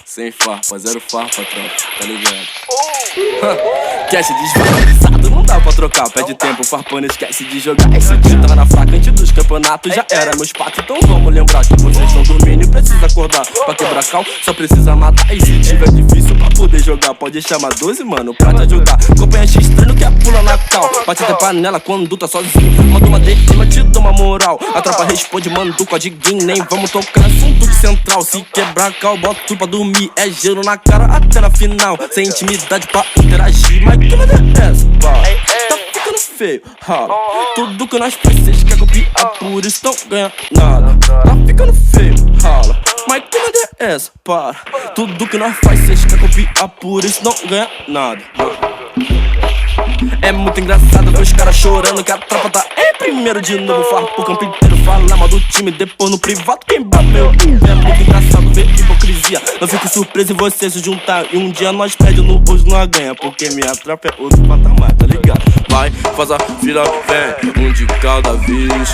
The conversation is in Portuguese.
Sem farpa, zero farpa, tropa, tá ligado? Quer se desvalorizado, não dá pra trocar. Pede tempo, farpando, esquece de jogar. Esse dia tava na fraca antes dos campeonatos. Já era meus patos, então vamos lembrar que vocês estão dormindo e precisa acordar. Pra quebrar cal, só precisa matar. E se tiver difícil pra poder jogar, pode chamar 12, mano, pra te ajudar. Acompanha X estranho que é pula na cal. Bate até panela quando tá sozinho. Manda uma DM, te dou uma moral. A tropa responde, mano, do codiguinho. Nem vamos tocar assunto de central. Se quebrar cal, bota tudo pra dormir. É gelo na cara até na final. Sem intimidade pra interagir. Mas que merda é essa, pá? Tá ficando feio, rala. Tudo que nós faz, cês quer copiar, por isso não ganha nada. Tá ficando feio, rala. Mas que merda é essa, para? Tudo que nós faz, cês quer copiar, por isso não ganha nada. É muito engraçado ver os caras chorando que a tropa tá em primeiro de novo. Farpa o campo inteiro, fala mal do time, depois no privado quem bateu. É muito engraçado ver hipocrisia. Eu fico surpreso em você se juntar e um dia nós perde no bolso, nós ganha. Porque minha tropa é outro patamar, tá ligado? Vai, faz a fila, vem, um de cada vez.